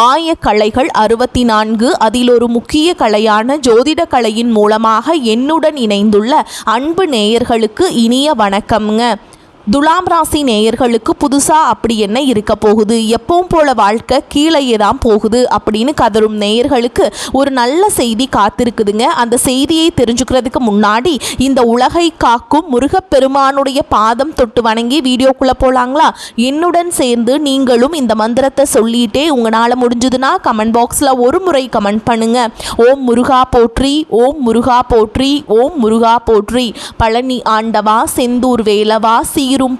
ஆயக்கலைகள் 64. அதில் ஒரு முக்கிய கலையான ஜோதிட கலையின் மூலமாக என்னுடன் இணைந்துள்ள அன்பு நேயர்களுக்கு இனிய வணக்கம்ங்க. துலாம் ராசி நேயர்களுக்கு புதுசாக அப்படி என்ன இருக்க போகுது, எப்பவும் போல வாழ்க்கை கீழேயே தான் போகுது அப்படின்னு கதரும் நேயர்களுக்கு ஒரு நல்ல செய்தி காத்திருக்குதுங்க. அந்த செய்தியை தெரிஞ்சுக்கிறதுக்கு முன்னாடி இந்த உலகை காக்கும் முருகப்பெருமானுடைய பாதம் தொட்டு வணங்கி வீடியோக்குள்ளே போகலாங்களா? என்னுடன் சேர்ந்து நீங்களும் இந்த மந்திரத்தை சொல்லிட்டே உங்களால் முடிஞ்சதுன்னா கமெண்ட் பாக்ஸில் ஒரு முறை கமெண்ட் பண்ணுங்க. ஓம் முருகா போற்றி, ஓம் முருகா போற்றி, ஓம் முருகா போற்றி. பழனி ஆண்டவா, செந்தூர் வேலவா,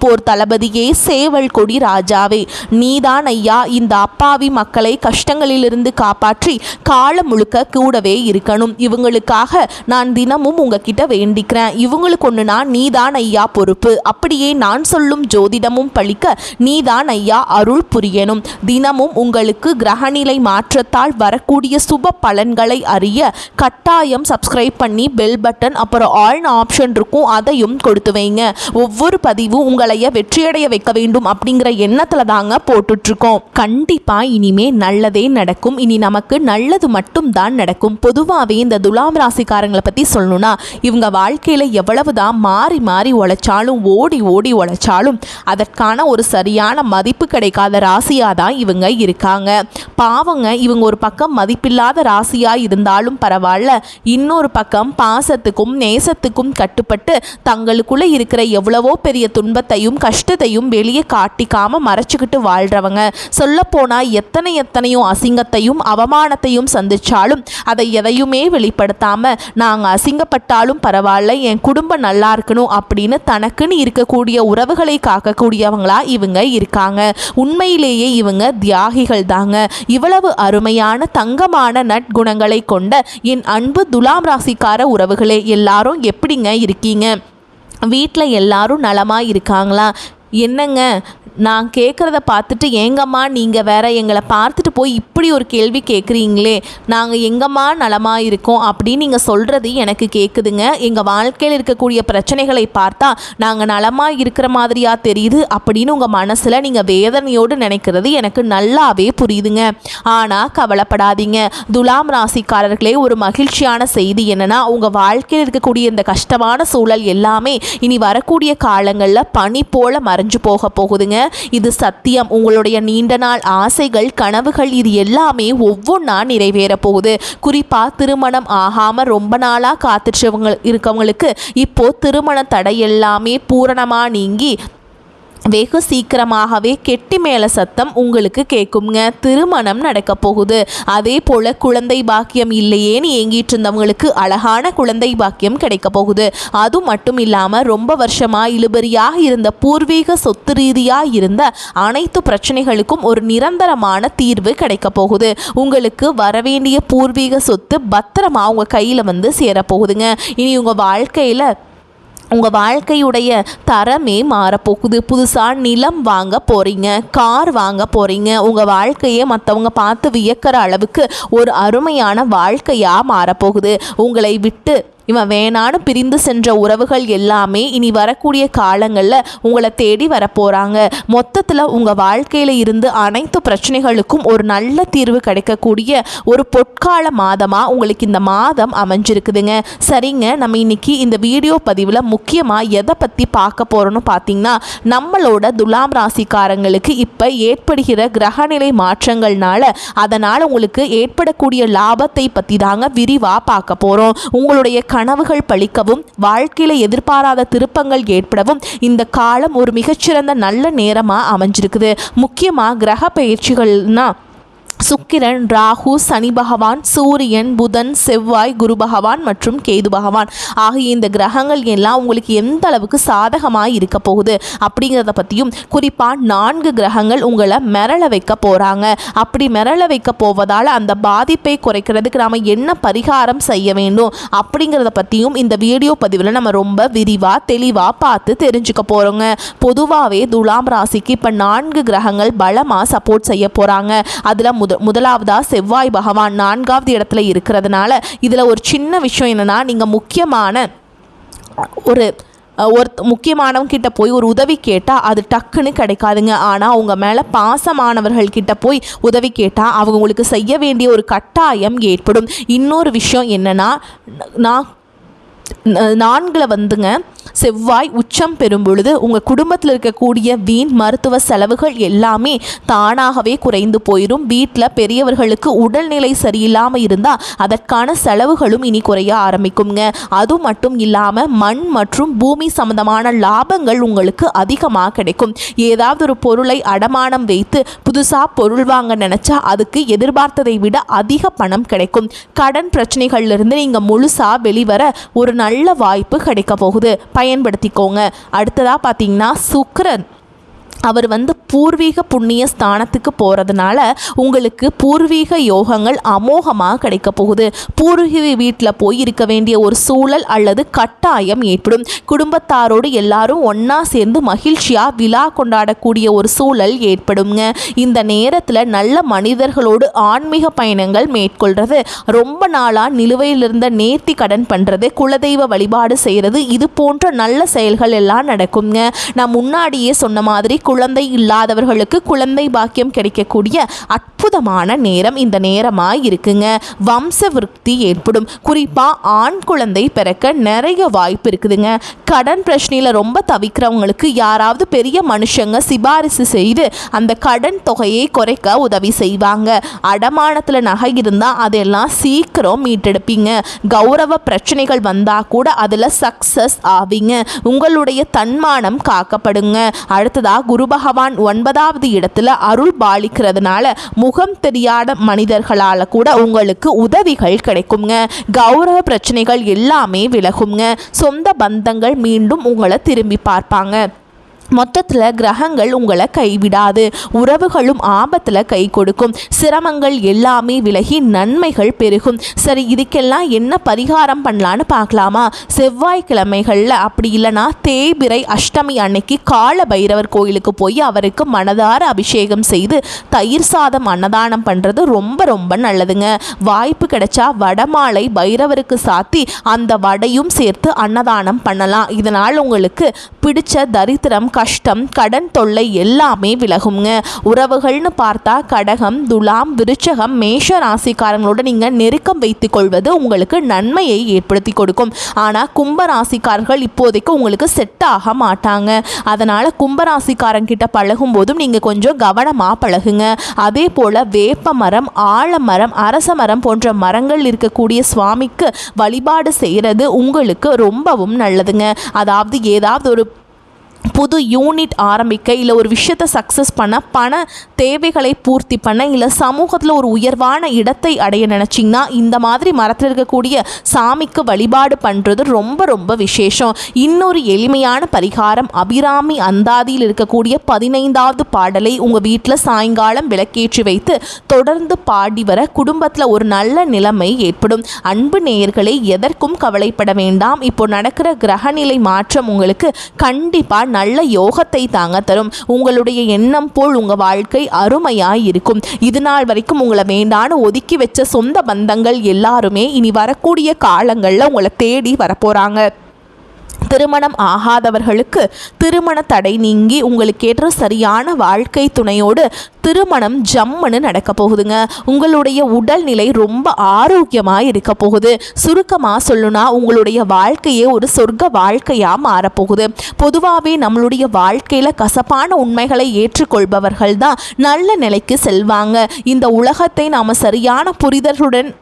போர் தளபதியே, சேவல் கொடி ராஜாவே, நீதான் ஐயா இந்த அப்பாவி மக்களை கஷ்டங்களிலிருந்து காப்பாற்றி காலம் முழுக்க கூடவே இருக்கணும். இவங்களுக்காக நான் தினமும் உங்ககிட்ட வேண்டிக்கிறேன். இவங்களுக்கு ஒண்ணுனா நீதான் ஐயா பொறுப்பு. அப்படியே நான் சொல்லும் ஜோதிடமும் பழிக்க நீதான் ஐயா அருள் புரியணும். தினமும் உங்களுக்கு கிரகநிலை மாற்றத்தால் வரக்கூடிய சுப பலன்களை அறிய கட்டாயம் சப்ஸ்கிரைப் பண்ணி பெல் பட்டன் அப்புறம் ஆல் ஆப்ஷன் இருக்கும், அதையும் கொடுத்து வைங்க. ஒவ்வொரு பதிவும் உங்களைய வெற்றியடைய வைக்க வேண்டும் அப்படிங்கிற எண்ணத்துல தாங்க போட்டுட்ருக்கோம். கண்டிப்பா இனிமே நல்லதே நடக்கும். இனி நமக்கு நல்லது மட்டும் தான் நடக்கும். பொதுவாகவே இந்த துலாம் ராசிக்காரங்களை பத்தி சொல்லணும்னா இவங்க வாழ்க்கையில எவ்வளவுதான் மாறி மாறி உழைச்சாலும் ஓடி ஓடி உழைச்சாலும் அதற்கான ஒரு சரியான மதிப்பு கிடைக்காத ராசியா தான் இவங்க இருக்காங்க. பாவங்க, இவங்க ஒரு பக்கம் மதிப்பில்லாத ராசியா இருந்தாலும் பரவாயில்ல, இன்னொரு பக்கம் பாசத்துக்கும் நேசத்துக்கும் கட்டுப்பட்டு தங்களுக்குள்ள இருக்கிற எவ்வளவோ பெரிய துன்பத்தையும் கஷ்டத்தையும் வெளியே காட்டிக்காம மறைச்சிக்கிட்டு வாழ்றவங்க. சொல்ல போனா எத்தனையோ அசிங்கத்தையும் அவமானத்தையும் சந்திச்சாலும் அதை எதையுமே வெளிப்படுத்தாம நாங்க அசிங்கப்பட்டாலும் பரவாயில்ல, என் குடும்பம் நல்லா இருக்கணும் அப்படின்னு தனக்குன்னு இருக்கக்கூடிய உறவுகளை காக்கக்கூடியவங்களா இவங்க இருக்காங்க. உண்மையிலேயே இவங்க தியாகிகள் தாங்க. இவ்வளவு அருமையான தங்கமான நற்குணங்களை கொண்ட என் அன்பு துலாம் ராசிக்கார உறவுகளே, எல்லாரும் எப்படிங்க இருக்கீங்க? வீட்டில் எல்லாரும் நலமாக இருக்காங்களா? என்னங்க, நான் கேட்குறத பார்த்துட்டு ஏங்கம்மா நீங்கள் வேற எங்களை பார்த்துட்டு போய் இப்படி ஒரு கேள்வி கேட்குறீங்களே, நாங்கள் எங்கம்மா நலமாக இருக்கோம் அப்படின்னு நீங்கள் சொல்கிறது எனக்கு கேட்குதுங்க. எங்கள் வாழ்க்கையில் இருக்கக்கூடிய பிரச்சனைகளை பார்த்தா நாங்கள் நலமாக இருக்கிற மாதிரியா தெரியுது அப்படின்னு உங்கள் மனசில் நீங்கள் வேதனையோடு நினைக்கிறது எனக்கு நல்லாவே புரியுதுங்க. ஆனால் கவலைப்படாதீங்க துலாம் ராசிக்காரர்களே, ஒரு மகிழ்ச்சியான செய்தி என்னென்னா உங்கள் வாழ்க்கையில் இருக்கக்கூடிய இந்த கஷ்டமான சூழல் எல்லாமே இனி வரக்கூடிய காலங்களில் பனி போல மறைஞ்சு போக போகுதுங்க. இது சத்தியம். உங்களுடைய நீண்ட நாள் ஆசைகள் கனவுகள் இது எல்லாமே ஒவ்வொன்றா நிறைவேற போகுது. குறிப்பா திருமணம் ஆகாம ரொம்ப நாளா காத்துட்டு இருக்கவங்களுக்கு இப்போ திருமண தடை எல்லாமே பூரணமா நீங்கி வெகு சீக்கிரமாகவே கெட்டி மேல சத்தம் உங்களுக்கு கேட்குங்க. திருமணம் நடக்க போகுது. அதே போல குழந்தை பாக்கியம் இல்லையேன்னு ஏங்கிட்டு இருந்தவங்களுக்கு அழகான குழந்தை பாக்கியம் கிடைக்க போகுது. அது மட்டும் இல்லாம ரொம்ப வருஷமா இழுபறியாக இருந்த பூர்வீக சொத்து ரீதியா இருந்த அனைத்து பிரச்சனைகளுக்கும் ஒரு நிரந்தரமான தீர்வு கிடைக்க போகுது. உங்களுக்கு வரவேண்டிய பூர்வீக சொத்து பத்திரமா உங்க கையில வந்து சேரப்போகுதுங்க. இனி உங்கள் வாழ்க்கையுடைய தரமே மாறப்போகுது. புதுசாக நிலம் வாங்க போகிறீங்க, கார் வாங்க போகிறீங்க. உங்கள் வாழ்க்கையை மற்றவங்க பார்த்து வியக்கிற அளவுக்கு ஒரு அருமையான வாழ்க்கையாக மாறப்போகுது. உங்களை விட்டு இவன் வேணான்னு பிரிந்து சென்ற உறவுகள் எல்லாமே இனி வரக்கூடிய காலங்களில் உங்களை தேடி வரப்போகிறாங்க. மொத்தத்தில் உங்கள் வாழ்க்கையில் இருந்து அனைத்து பிரச்சனைகளுக்கும் ஒரு நல்ல தீர்வு கிடைக்கக்கூடிய ஒரு பொற்கால மாதமாக உங்களுக்கு இந்த மாதம் அமைஞ்சிருக்குதுங்க. சரிங்க, நம்ம இன்னைக்கு இந்த வீடியோ பதிவில் முக்கியமாக எதை பற்றி பார்க்க போகிறோன்னு பார்த்தீங்கன்னா, நம்மளோட துலாம் ராசிக்காரங்களுக்கு இப்போ ஏற்படுகிற கிரகநிலை மாற்றங்கள்னால அதனால் உங்களுக்கு ஏற்படக்கூடிய லாபத்தை பற்றி தாங்க விரிவாக பார்க்க போகிறோம். உங்களுடைய கனவுகள் பழிக்கவும் வாழ்க்கையில எதிர்பாராத திருப்பங்கள் ஏற்படவும் இந்த காலம் ஒரு மிகச்சிறந்த நல்ல நேரமா அமைஞ்சிருக்குது. முக்கியமா கிரக பயிற்சிகள்னா சுக்கிரன், ராகு, சனி பகவான், சூரியன், புதன், செவ்வாய், குரு பகவான் மற்றும் கேது பகவான் ஆகிய இந்த கிரகங்கள் எல்லாம் உங்களுக்கு எந்த அளவுக்கு சாதகமாக இருக்க போகுது அப்படிங்கிறத பற்றியும், குறிப்பாக 4 கிரகங்கள் உங்களை மிரள வைக்க போகிறாங்க. அப்படி மிரள வைக்க போவதால் அந்த பாதிப்பை குறைக்கிறதுக்கு நாம் என்ன பரிகாரம் செய்ய வேண்டும் அப்படிங்கிறத பற்றியும் இந்த வீடியோ பதிவில் நம்ம ரொம்ப விரிவாக தெளிவாக பார்த்து தெரிஞ்சுக்க போகிறோங்க. பொதுவாகவே துலாம் ராசிக்கு இப்போ 4 கிரகங்கள் பலமாக சப்போர்ட் செய்ய போகிறாங்க. அதில் முதலாவதா செவ்வாய் பகவான் 4வது இடத்துல இருக்கிறதுனால இதில் ஒரு சின்ன விஷயம் என்னன்னா, நீங்கள் முக்கியமான ஒரு ஒரு முக்கியமானவங்க கிட்ட போய் ஒரு உதவி கேட்டால் அது டக்குன்னு கிடைக்காதுங்க. ஆனால் அவங்க மேலே பாசமானவர்கள்கிட்ட போய் உதவி கேட்டால் அவங்க உங்களுக்கு செய்ய வேண்டிய ஒரு கட்டாயம் ஏற்படும். இன்னொரு விஷயம் என்னென்னா, நான்கில் வந்துங்க செவ்வாய் உச்சம் பெறும் பொழுது உங்கள் குடும்பத்தில் இருக்கக்கூடிய வீண் மருத்துவ செலவுகள் எல்லாமே தானாகவே குறைந்து போயிடும். வீட்டில் பெரியவர்களுக்கு உடல்நிலை சரியில்லாமல் இருந்தால் அதற்கான செலவுகளும் இனி குறைய ஆரம்பிக்குங்க. அது மட்டும் இல்லாமல் மண் மற்றும் பூமி சம்பந்தமான லாபங்கள் உங்களுக்கு அதிகமாக கிடைக்கும். ஏதாவது ஒரு பொருளை அடமானம் வைத்து புதுசாக பொருள் வாங்க நினச்சா அதுக்கு எதிர்பார்த்ததை விட அதிக பணம் கிடைக்கும். கடன் பிரச்சனைகள்லேருந்து நீங்கள் முழுசாக வெளிவர ஒரு நல்ல வாய்ப்பு கிடைக்க போகுது. பயன்படுத்திக்கோங்க. அடுத்ததாக பார்த்தீங்கன்னா சுக்கிரன் அவர் பூர்வீக புண்ணிய ஸ்தானத்துக்கு போகிறதுனால உங்களுக்கு பூர்வீக யோகங்கள் அமோகமாக கிடைக்க போகுது. பூர்வீக வீட்டில் போய் இருக்க வேண்டிய ஒரு சூழல் அல்லது கட்டாயம் ஏற்படும். குடும்பத்தாரோடு எல்லாரும் ஒன்றா சேர்ந்து மகிழ்ச்சியாக விழா கொண்டாடக்கூடிய ஒரு சூழல் ஏற்படுங்க. இந்த நேரத்தில் நல்ல மனிதர்களோடு ஆன்மீக பயணங்கள் மேற்கொள்கிறது, ரொம்ப நாளாக நிலுவையில் இருந்த நேர்த்தி கடன் பண்ணுறது, குலதெய்வ வழிபாடு செய்கிறது, இது போன்ற நல்ல செயல்கள் எல்லாம் நடக்குங்க. நான் முன்னாடியே சொன்ன மாதிரி குழந்தை இல்லாதவர்களுக்கு குழந்தை பாக்கியம் கிடைக்கக்கூடிய அற்புதமான நேரம் இந்த நேரமாக இருக்குங்க. வம்ச விருத்தி ஏற்படும். குறிப்பாக ஆண் குழந்தை பிறக்க நிறைய வாய்ப்பு இருக்குதுங்க. கடன் பிரச்சனையில் ரொம்ப தவிக்கிறவங்களுக்கு யாராவது பெரிய மனுஷங்க சிபாரிசு செய்து அந்த கடன் தொகையை குறைக்க உதவி செய்வாங்க. அடமானத்தில் நகை இருந்தால் அதெல்லாம் சீக்கிரம் மீட்டெடுப்பீங்க. கௌரவ பிரச்சனைகள் வந்தால் கூட அதில் சக்சஸ் ஆவீங்க. உங்களுடைய தன்மானம் காக்கப்படுங்க. அடுத்ததாக குரு பகவான் 9வது இடத்துல அருள் பாலிக்கிறதுனால முகம் தெரியாத மனிதர்களால் கூட உங்களுக்கு உதவிகள் கிடைக்குங்க. கௌரவ பிரச்சனைகள் எல்லாமே விலகுங்க. சொந்த பந்தங்கள் மீண்டும் உங்களை திரும்பி பார்ப்பாங்க. மொத்தத்தில் கிரகங்கள் உங்களை கைவிடாது. உறவுகளும் ஆபத்தில் கை கொடுக்கும். சிரமங்கள் எல்லாமே விலகி நன்மைகள் பெருகும். சரி, இதுக்கெல்லாம் என்ன பரிகாரம் பண்ணலான்னு பார்க்கலாமா? செவ்வாய்க்கிழமைகளில் அப்படி இல்லைனா தேய்பிறை அஷ்டமி அன்னைக்கு கால பைரவர் கோயிலுக்கு போய் அவருக்கு மனதார அபிஷேகம் செய்து தயிர் சாதம் அன்னதானம் பண்ணுறது ரொம்ப ரொம்ப நல்லதுங்க. வாய்ப்பு கிடைச்சா வடமாலை பைரவருக்கு சாத்தி அந்த வடையும் சேர்த்து அன்னதானம் பண்ணலாம். இதனால் உங்களுக்கு பிடிச்ச தரித்திரம், கஷ்டம், கடன் தொல்லை எல்லாமே விலகுங்க. உறவுகள்னு பார்த்தா கடகம், துலாம், விருச்சகம், மேஷ ராசிக்காரங்களோட நீங்கள் நெருக்கம் வைத்துக் கொள்வது உங்களுக்கு நன்மையை ஏற்படுத்தி கொடுக்கும். ஆனால் கும்பராசிக்காரர்கள் இப்போதைக்கு உங்களுக்கு செட் ஆக மாட்டாங்க. அதனால் கும்பராசிக்காரங்கிட்ட பழகும் போதும் நீங்கள் கொஞ்சம் கவனமாக பழகுங்க. அதே போல் வேப்ப மரம், ஆலமரம், அரச மரம் போன்ற மரங்கள் இருக்கக்கூடிய சுவாமிக்கு வழிபாடு செய்கிறது உங்களுக்கு ரொம்பவும் நல்லதுங்க. அதாவது ஏதாவது ஒரு புது யூனிட் ஆரம்பிக்க, இல்லை ஒரு விஷயத்தை சக்ஸஸ் பண்ண, பண தேவைகளை பூர்த்தி பண்ண, இல்லை சமூகத்தில் ஒரு உயர்வான இடத்தை அடைய நினச்சிங்கன்னா இந்த மாதிரி மரத்தில் இருக்கக்கூடிய சாமிக்கு வழிபாடு பண்ணுறது ரொம்ப ரொம்ப விசேஷம். இன்னொரு எளிமையான பரிகாரம், அபிராமி அந்தாதியில் இருக்கக்கூடிய 15வது பாடலை உங்கள் வீட்டில் சாயங்காலம் விளக்கேற்றி வைத்து தொடர்ந்து பாடி வர குடும்பத்தில் ஒரு நல்ல நிலைமை ஏற்படும். அன்பு நேயர்களை, எதற்கும் கவலைப்பட வேண்டாம். இப்போ நடக்கிற கிரகநிலை மாற்றம் உங்களுக்கு கண்டிப்பாக நல்ல யோகத்தை தாங்க தரும். உங்களுடைய எண்ணம் போல் உங்கள் வாழ்க்கை அருமையாய் இருக்கும். இது நாள் வரைக்கும் உங்களை வேண்டான்னு ஒதுக்கி வச்ச சொந்த பந்தங்கள் எல்லாருமே இனி வரக்கூடிய காலங்களில் உங்களை தேடி வரப்போகிறாங்க. திருமணம் ஆகாதவர்களுக்கு திருமண தடை நீங்கி உங்களுக்கு ஏற்ற சரியான வாழ்க்கை துணையோடு திருமணம் ஜம்முன்னு நடக்க போகுதுங்க. உங்களுடைய உடல்நிலை ரொம்ப ஆரோக்கியமாக இருக்க போகுது. சுருக்கமாக சொல்லுனா உங்களுடைய வாழ்க்கையே ஒரு சொர்க்க வாழ்க்கையாக மாறப்போகுது. பொதுவாகவே நம்மளுடைய வாழ்க்கையில் கசப்பான உண்மைகளை ஏற்றுக்கொள்பவர்கள் தான் நல்ல நிலைக்கு செல்வாங்க. இந்த உலகத்தை நாம் சரியான புரிதலுடன்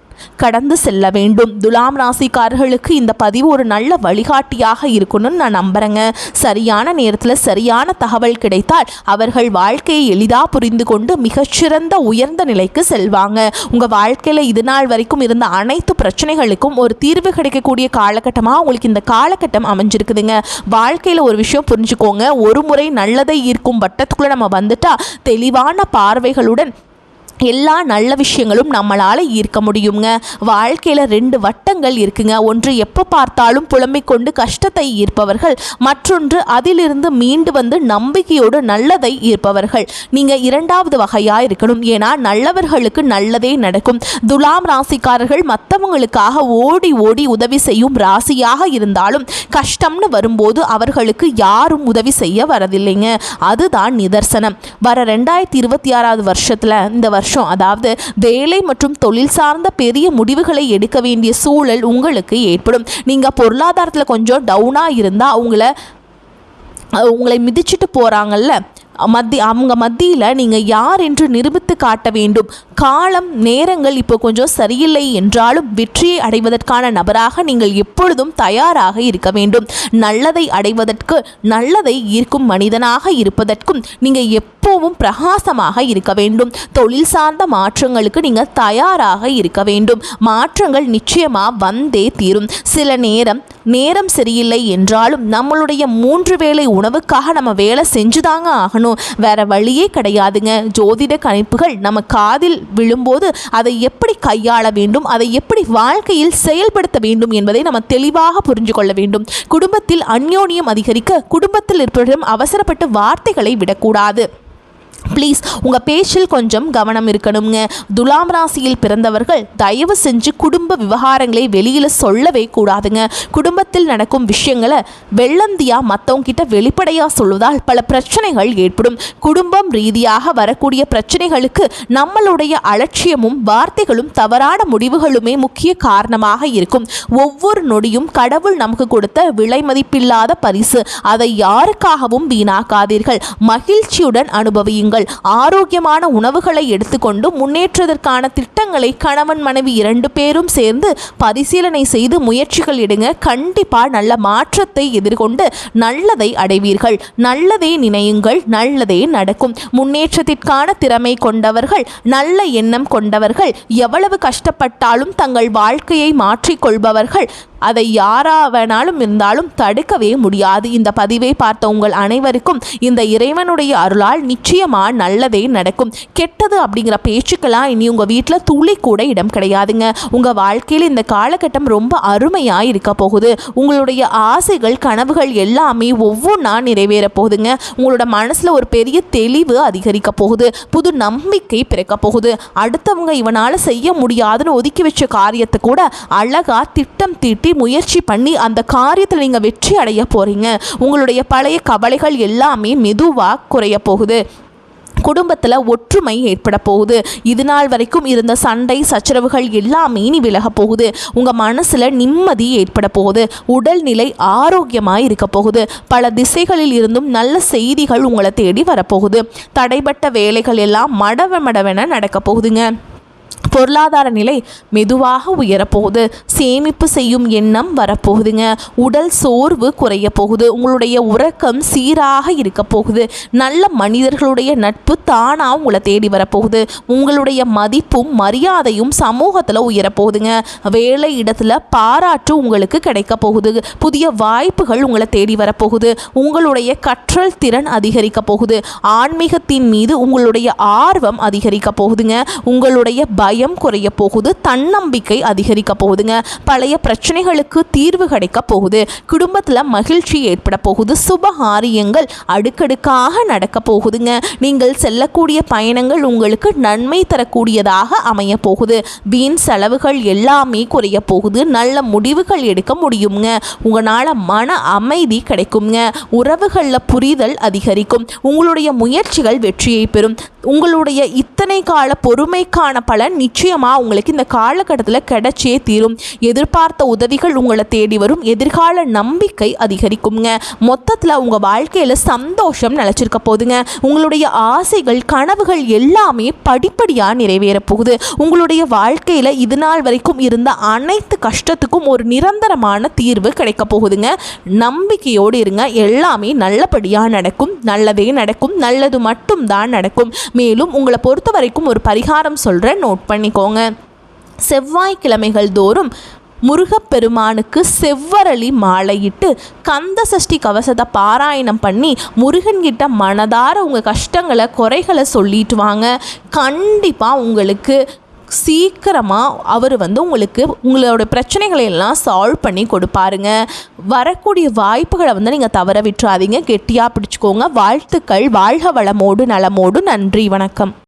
கடந்து செல்ல வேண்டும். துலாம் ராசிக்காரர்களுக்கு இந்த பதிவு ஒரு நல்ல வழிகாட்டியாக இருக்கும்னு நான் நம்புறேங்க. சரியான நேரத்தில் சரியான தகவல் கிடைத்தால் அவர்கள் வாழ்க்கையை எளிதாக புரிந்து கொண்டு மிகச்சிறந்த உயர்ந்த நிலைக்கு செல்வாங்க. உங்கள் வாழ்க்கையில் இது நாள் வரைக்கும் இருந்த அனைத்து பிரச்சனைகளுக்கும் ஒரு தீர்வு கிடைக்கக்கூடிய காலகட்டமாக உங்களுக்கு இந்த காலகட்டம் அமைஞ்சிருக்குதுங்க. வாழ்க்கையில் ஒரு விஷயம் புரிஞ்சுக்கோங்க, ஒரு முறை நல்லதை ஈர்க்கும் வட்டத்துக்குள்ளே நம்ம வந்துட்டா தெளிவான பார்வைகளுடன் எல்லா நல்ல விஷயங்களும் நம்மளால் ஈர்க்க முடியுங்க. வாழ்க்கையில் 2 வட்டங்கள் இருக்குங்க. ஒன்று எப்போ பார்த்தாலும் புலம்பிக் கொண்டு கஷ்டத்தை ஈர்ப்பவர்கள், மற்றொன்று அதிலிருந்து மீண்டு வந்து நம்பிக்கையோடு நல்லதை ஈர்ப்பவர்கள். நீங்கள் 2வது வகையாக இருக்கணும். ஏன்னா நல்லவர்களுக்கு நல்லதே நடக்கும். துலாம் ராசிக்காரர்கள் மற்றவங்களுக்காக ஓடி ஓடி உதவி செய்யும் ராசியாக இருந்தாலும் கஷ்டம்னு வரும்போது அவர்களுக்கு யாரும் உதவி செய்ய வரதில்லைங்க. அதுதான் நிதர்சனம். வர 2026 வருஷத்தில் இந்த வருஷம் அதாவது வேலை மற்றும் தொழில் சார்ந்த பெரிய முடிவுகளை எடுக்க வேண்டிய சூழல் உங்களுக்கு ஏற்படும். நீங்க பொருளாதாரத்தில் கொஞ்சம் டவுனா இருந்தா உங்களை மிதிச்சிட்டு போறாங்கல்ல, அவங்க மத்தியில் நீங்கள் யார் என்று நிரூபித்து காட்ட வேண்டும். காலம் நேரங்கள் இப்போ கொஞ்சம் சரியில்லை என்றாலும் வெற்றியை அடைவதற்கான நபராக நீங்கள் எப்பொழுதும் தயாராக இருக்க வேண்டும். நல்லதை அடைவதற்கு, நல்லதை ஈர்க்கும் மனிதனாக இருப்பதற்கும் நீங்கள் எப்போவும் பிரகாசமாக இருக்க வேண்டும். தொழில் சார்ந்த மாற்றங்களுக்கு நீங்கள் தயாராக இருக்க வேண்டும். மாற்றங்கள் நிச்சயமாக வந்தே தீரும். சில நேரம் சரியில்லை என்றாலும் நம்மளுடைய 3 வேளை உணவுக்காக நம்ம வேலை செஞ்சுதாங்க ஆகணும். வேற வழியே கிடையாதுங்க. ஜோதிட கணிப்புகள் நம்ம காதில் விழும்போது அதை எப்படி கையாள வேண்டும், அதை எப்படி வாழ்க்கையில் செயல்படுத்த வேண்டும் என்பதை நம்ம தெளிவாக புரிஞ்சு கொள்ள வேண்டும். குடும்பத்தில் அந்யோன்யம் அதிகரிக்க குடும்பத்தில் இருப்பவரிடம் அவசரப்பட்டு வார்த்தைகளை விடக்கூடாது. ப்ளீஸ் உங்கள் பேச்சில் கொஞ்சம் கவனம் இருக்கணுங்க. துலாம் ராசியில் பிறந்தவர்கள் தயவு செஞ்சு குடும்ப விவகாரங்களை வெளியில் சொல்லவே கூடாதுங்க. குடும்பத்தில் நடக்கும் விஷயங்களை வெள்ளந்தியாக மற்றவங்க கிட்ட வெளிப்படையாக சொல்வதால் பல பிரச்சனைகள் ஏற்படும். குடும்பம் ரீதியாக வரக்கூடிய பிரச்சனைகளுக்கு நம்மளுடைய அலட்சியமும் வார்த்தைகளும் தவறான முடிவுகளுமே முக்கிய காரணமாக இருக்கும். ஒவ்வொரு நொடியும் கடவுள் நமக்கு கொடுத்த விலை மதிப்பில்லாத பரிசு. அதை யாருக்காகவும் வீணாக்காதீர்கள். மகிழ்ச்சியுடன் அனுபவியுங்கள். ஆரோக்கியமான உணவுகளை எடுத்துக்கொண்டு முன்னேற்றத்திற்கான திட்டங்களை கணவன் மனைவி 2 பேரும் சேர்ந்து பரிசீலனை செய்து முயற்சிகள் எடுங்க. கண்டிப்பா நல்ல மாற்றத்தை எதிர்கொண்டு நல்லதை அடைவீர்கள். நல்லதே நினையுங்கள், நல்லதே நடக்கும். முன்னேற்றத்திற்கான திறமை கொண்டவர்கள், நல்ல எண்ணம் கொண்டவர்கள், எவ்வளவு கஷ்டப்பட்டாலும் தங்கள் வாழ்க்கையை மாற்றிக்கொள்பவர்கள். அதை யாராவனாலும் இருந்தாலும் தடுக்கவே முடியாது. இந்த பதிவை பார்த்த உங்கள் அனைவருக்கும் இந்த இறைவனுடைய அருளால் நிச்சயமாக நல்லதே நடக்கும். கெட்டது அப்படிங்கிற பேச்சுக்கெல்லாம் இனி உங்கள் வீட்டில் துளி கூட இடம் கிடையாதுங்க. உங்கள் வாழ்க்கையில் இந்த காலகட்டம் ரொம்ப அருமையாக இருக்க போகுது. உங்களுடைய ஆசைகள், கனவுகள் எல்லாமே ஒவ்வொன்றா நிறைவேற போகுதுங்க. உங்களோட மனசில் ஒரு பெரிய தெளிவு அதிகரிக்க போகுது. புது நம்பிக்கை பிறக்க போகுது. அடுத்தவங்க இவனால் செய்ய முடியாதுன்னு ஒதுக்கி வச்ச காரியத்தை கூட அழகா திட்டம் தீட்டி முயற்சி பண்ணி அந்த காரியத்தில் நீங்கள் வெற்றி அடைய போறீங்க. உங்களுடைய பழைய கவலைகள் எல்லாமே மெதுவாக குறைய போகுது. குடும்பத்தில் ஒற்றுமை ஏற்பட போகுது. இது நாள் வரைக்கும் இருந்த சண்டை சச்சரவுகள் எல்லாமே இனி விலக போகுது. உங்கள் மனசில் நிம்மதி ஏற்பட போகுது. உடல்நிலை ஆரோக்கியமாக இருக்க போகுது. பல திசைகளில் இருந்தும் நல்ல செய்திகள் உங்களை தேடி வரப்போகுது. தடைப்பட்ட வேலைகள் எல்லாம் மடவென நடக்க போகுதுங்க. பொருளாதார நிலை மெதுவாக உயரப்போகுது. சேமிப்பு செய்யும் எண்ணம் வரப்போகுதுங்க. உடல் சோர்வு குறைய போகுது. உங்களுடைய உறக்கம் சீராக இருக்க போகுது. நல்ல மனிதர்களுடைய நட்பு தானாக உங்களை தேடி வரப்போகுது. உங்களுடைய மதிப்பும் மரியாதையும் சமூகத்தில் உயரப்போகுதுங்க. வேலை இடத்துல பாராட்டு உங்களுக்கு கிடைக்க போகுது. புதிய வாய்ப்புகள் உங்களை தேடி வரப்போகுது. உங்களுடைய கற்றல் திறன் அதிகரிக்க போகுது. ஆன்மீகத்தின் மீது உங்களுடைய ஆர்வம் அதிகரிக்க போகுதுங்க. உங்களுடைய பயம் குறைய போகுது. தன்னம்பிக்கை அதிகரிக்க போகுதுங்க. பழைய பிரச்சனைகளுக்கு தீர்வு கிடைக்க போகுது. குடும்பத்தில் மகிழ்ச்சி ஏற்பட போகுது. சுபகாரியங்கள் அடுக்கடுக்காக நடக்க போகுதுங்க. நீங்கள் செல்லக்கூடிய பயணங்கள் உங்களுக்கு நன்மை தரக்கூடியதாக அமைய போகுது. வீண் செலவுகள் எல்லாமே குறைய போகுது. நல்ல முடிவுகள் எடுக்க முடியுங்க. உங்களால் மன அமைதி கிடைக்குங்க. உறவுகளில் புரிதல் அதிகரிக்கும். உங்களுடைய முயற்சிகள் வெற்றியை பெறும். உங்களுடைய இத்தனை கால பொறுமைக்கான பலன் நிச்சயமாக உங்களுக்கு இந்த காலகட்டத்தில் கிடைச்சே தீரும். எதிர்பார்த்த உதவிகள் உங்களை தேடி வரும். எதிர்கால நம்பிக்கை அதிகரிக்குங்க. மொத்தத்தில் உங்கள் வாழ்க்கையில் சந்தோஷம் நிலச்சிருக்க போகுதுங்க. உங்களுடைய ஆசைகள், கனவுகள் எல்லாமே படிப்படியாக நிறைவேற போகுது. உங்களுடைய வாழ்க்கையில் இது நாள் வரைக்கும் இருந்த அனைத்து கஷ்டத்துக்கும் ஒரு நிரந்தரமான தீர்வு கிடைக்க போகுதுங்க. நம்பிக்கையோடு இருங்க. எல்லாமே நல்லபடியாக நடக்கும். நல்லதே நடக்கும். நல்லது மட்டும்தான் நடக்கும். மேலும் உங்களை பொறுத்த வரைக்கும் ஒரு பரிகாரம் சொல்கிறேன், நோட் பண்ணிக்கோங்க. செவ்வாய்க்கிழமைகள் தோறும் முருகப்பெருமானுக்கு செவ்வரளி மாலையிட்டு கந்த சஷ்டி கவசத்தை பாராயணம் பண்ணி முருகன்கிட்ட மனதார உங்கள் கஷ்டங்களை குறைகளை சொல்லிட்டு வாங்க. கண்டிப்பாக உங்களுக்கு சீக்கிரமாக அவர் உங்களுக்கு உங்களோட பிரச்சனைகளை எல்லாம் சால்வ் பண்ணி கொடுப்பாருங்க. வரக்கூடிய வாய்ப்புகளை நீங்கள் தவற விட்டுறாதீங்க, கெட்டியாக பிடிச்சிக்கோங்க. வாழ்த்துக்கள். வாழ்க வளமோடு நலமோடு. நன்றி, வணக்கம்.